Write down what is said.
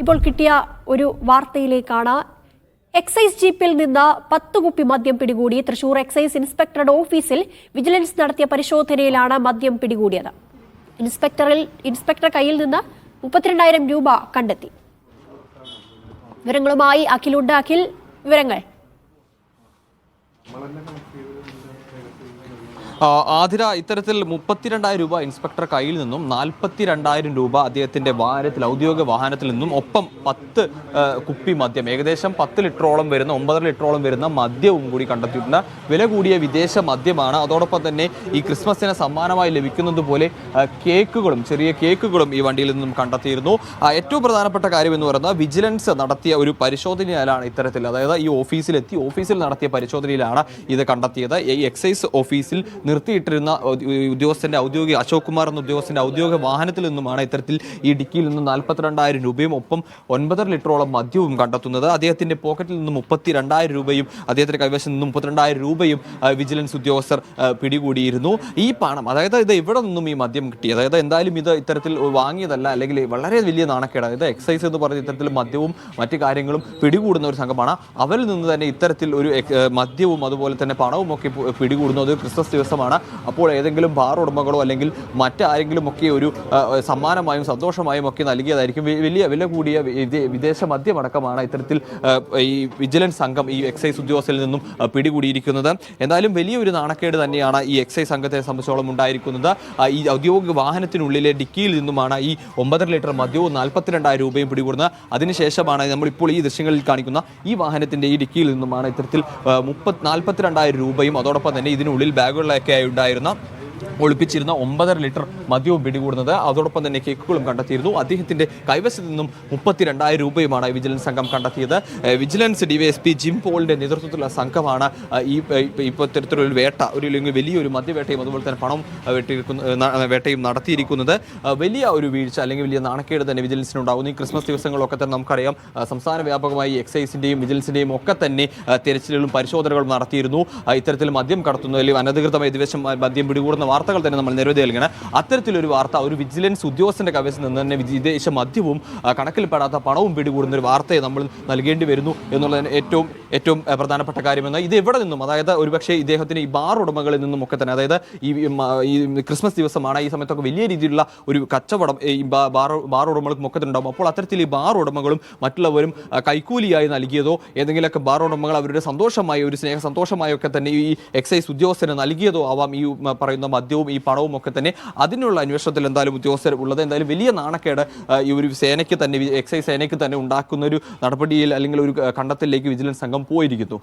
ഇപ്പോൾ കിട്ടിയ ഒരു വാർത്തയിലേക്കാണ്. എക്സൈസ് ജീപ്പിൽ നിന്ന് 10 കുപ്പി മദ്യം പിടികൂടി. തൃശൂർ എക്സൈസ് ഇൻസ്പെക്ടറുടെ ഓഫീസിൽ വിജിലൻസ് നടത്തിയ പരിശോധനയിലാണ് മദ്യം പിടികൂടിയത്. ഇൻസ്പെക്ടർ കയ്യിൽ നിന്ന് 32,000 രൂപ കണ്ടെത്തി. വിവരങ്ങളുമായി അഖിലുണ്ട്. അഖിൽ, വിവരങ്ങൾ. ആതിര, ഇത്തരത്തിൽ 32,000 രൂപ ഇൻസ്പെക്ടർ കയ്യിൽ നിന്നും 42,000 രൂപ അദ്ദേഹത്തിന്റെ വാഹനത്തിൽ, ഔദ്യോഗിക വാഹനത്തിൽ നിന്നും, ഒപ്പം 10 കുപ്പി മദ്യം, ഏകദേശം 10 ലിറ്ററോളം വരുന്ന 9 ലിറ്ററോളം വരുന്ന മദ്യവും കൂടി കണ്ടെത്തിയിട്ടുണ്ട്. വില കൂടിയ വിദേശ മദ്യമാണ്. അതോടൊപ്പം തന്നെ ഈ ക്രിസ്മസിന് സമ്മാനമായി ലഭിക്കുന്നത് പോലെ കേക്കുകളും, ചെറിയ കേക്കുകളും ഈ വണ്ടിയിൽ നിന്നും കണ്ടെത്തിയിരുന്നു. ഏറ്റവും പ്രധാനപ്പെട്ട കാര്യം എന്ന് പറയുന്നത് വിജിലൻസ് നടത്തിയ ഒരു പരിശോധനയിലാണ് ഇത്തരത്തിൽ, അതായത് ഈ ഓഫീസിൽ നടത്തിയ പരിശോധനയിലാണ് ഇത് കണ്ടെത്തിയത്. ഈ എക്സൈസ് ഓഫീസിൽ നിർത്തിയിട്ടിരുന്ന ഉദ്യോഗസ്ഥന്റെ ഔദ്യോഗിക, അശോക് കുമാർ എന്ന ഉദ്യോഗസ്ഥന്റെ ഔദ്യോഗിക വാഹനത്തിൽ നിന്നുമാണ് ഇത്തരത്തിൽ ഈ ഡിക്കിയിൽ നിന്നും 42,000 രൂപയും ഒപ്പം 9 ലിറ്ററോളം മദ്യവും കണ്ടെത്തുന്നത്. അദ്ദേഹത്തിന്റെ പോക്കറ്റിൽ നിന്നും 32,000 രൂപയും അദ്ദേഹത്തിന്റെ കൈവശം നിന്നും 32,000 രൂപയും വിജിലൻസ് ഉദ്യോഗസ്ഥർ പിടികൂടിയിരുന്നു. ഈ പണം, അതായത് ഇത് ഇവിടെ നിന്നും ഈ മദ്യം കിട്ടി, അതായത് എന്തായാലും ഇത് ഇത്തരത്തിൽ വാങ്ങിയതല്ല, അല്ലെങ്കിൽ വളരെ വലിയ നാണക്കേട്. അതായത് എക്സൈസ് എന്ന് പറഞ്ഞ ഇത്തരത്തിൽ മദ്യവും മറ്റു കാര്യങ്ങളും പിടികൂടുന്ന ഒരു സംഘമാണ്. അവരിൽ നിന്ന് തന്നെ ഇത്തരത്തിൽ ഒരു മദ്യവും അതുപോലെ തന്നെ പണവും ഒക്കെ പിടികൂടുന്നു. അത് ക്രിസ്മസ് ദിവസമാണ്. അപ്പോൾ ഏതെങ്കിലും ബാർ ഉടമകളോ അല്ലെങ്കിൽ മറ്റാരെങ്കിലും ഒക്കെ ഒരു സമ്മാനമായും സന്തോഷമായും ഒക്കെ നൽകിയതായിരിക്കും. വലിയ വില കൂടിയ വിദേശ മദ്യമടക്കമാണ് ഇത്തരത്തിൽ ഈ വിജിലൻസ് സംഘം ഈ എക്സൈസ് ഉദ്യോഗസ്ഥരിൽ നിന്നും പിടികൂടിയിരിക്കുന്നത്. എന്തായാലും വലിയൊരു നാണക്കേട് തന്നെയാണ് ഈ എക്സൈസ് സംഘത്തെ സംബന്ധിച്ചോളം ഉണ്ടായിരിക്കുന്നത്. ഈ ഔദ്യോഗിക വാഹനത്തിനുള്ളിലെ ഡിക്കിയിൽ നിന്നുമാണ് ഈ 9 ലിറ്റർ മദ്യവും 42,000 രൂപയും പിടികൂടുന്നത്. അതിനുശേഷമാണ് നമ്മളിപ്പോൾ ഈ ദൃശ്യങ്ങളിൽ കാണിക്കുന്ന ഈ വാഹനത്തിന്റെ ഈ ഡിക്കിയിൽ നിന്നുമാണ് ഇത്തരത്തിൽ 42,000 രൂപയും അതോടൊപ്പം തന്നെ ഇതിനുള്ളിൽ ബാഗുകളിലൊക്കെ ഉണ്ടായിരുന്ന ഒളിപ്പിച്ചിരുന്ന 9 ലിറ്റർ മദ്യവും പിടികൂടുന്നത്. അതോടൊപ്പം തന്നെ കേക്കുകളും കണ്ടെത്തിയിരുന്നു. അദ്ദേഹത്തിന്റെ കൈവശത്ത് നിന്നും 32,000 രൂപയുമാണ് വിജിലൻസ് സംഘം കണ്ടെത്തിയത്. വിജിലൻസ് ഡിവൈഎസ്പി ജിം പോളിന്റെ നേതൃത്വത്തിലുള്ള സംഘമാണ് ഇപ്പോൾ ഇത്തരത്തിലൊരു വേട്ട, വലിയൊരു മദ്യവേട്ടയും അതുപോലെ തന്നെ പണം വേട്ടയും നടത്തിയിരിക്കുന്നത്. വലിയ ഒരു വീഴ്ച അല്ലെങ്കിൽ വലിയ നാണക്കേട് തന്നെ വിജിലൻസിനുണ്ടാകുന്നു. ഈ ക്രിസ്മസ് ദിവസങ്ങളൊക്കെ തന്നെ നമുക്കറിയാം, സംസ്ഥാന വ്യാപകമായി എക്സൈസിന്റെയും വിജിലൻസിന്റെയും ഒക്കെ തന്നെ തിരച്ചിലുകളും പരിശോധനകളും നടത്തിയിരുന്നു. ഇത്തരത്തിൽ മദ്യം കടത്തുന്നതിൽ അനധികൃതമായി വിദേശം മദ്യം പിടികൂടുന്ന വാർത്തകൾ തന്നെ നമ്മൾ നിരവധി നൽകണം. അത്തരത്തിലൊരു വാർത്ത, ഒരു വിജിലൻസ് ഉദ്യോഗസ്ഥന്റെ കൈവശം നിന്ന് തന്നെ വിദേശ മദ്യവും കണക്കിൽപ്പെടാത്ത പണവും പിടികൂടുന്ന ഒരു വാർത്തയെ നമ്മൾ നൽകേണ്ടി വരുന്നു എന്നുള്ളതിന് ഏറ്റവും പ്രധാനപ്പെട്ട കാര്യമെന്ന്. ഇത് എവിടെ നിന്നും, അതായത് ഒരുപക്ഷെ ഇദ്ദേഹത്തിന് ഈ ബാർ ഉടമകളിൽ നിന്നും ഒക്കെ തന്നെ, അതായത് ഈ ക്രിസ്മസ് ദിവസമാണ്, ഈ സമയത്തൊക്കെ വലിയ രീതിയിലുള്ള ഒരു കച്ചവടം ഈ ബാർ ഉടമകൾക്കും ഒക്കെ ഉണ്ടാകും. അപ്പോൾ അത്തരത്തിൽ ഈ ബാർ ഉടമകളും മറ്റുള്ളവരും കൈക്കൂലിയായി നൽകിയതോ ഏതെങ്കിലുമൊക്കെ ബാർ ഉടമകൾ അവരുടെ സന്തോഷമായി, ഒരു സ്നേഹ സന്തോഷമായൊക്കെ തന്നെ ഈ എക്സൈസ് ഉദ്യോഗസ്ഥന് നൽകിയതോ ആവാം ഈ പറയുന്ന മദ്യവും ഈ പണവും ഒക്കെ തന്നെ. അതിനുള്ള അന്വേഷണത്തിൽ എന്തായാലും ഉദ്യോഗസ്ഥർ ഉള്ളത്. എന്തായാലും വലിയ നാണക്കേട് ഈ ഒരു സേനയ്ക്ക് തന്നെ, എക്സൈസ് സേനയ്ക്ക് തന്നെ ഉണ്ടാക്കുന്ന ഒരു നടപടിയിൽ അല്ലെങ്കിൽ ഒരു കണ്ടെത്തലിലേക്ക് വിജിലൻസ് സംഘം പോയിരിക്കുന്നു.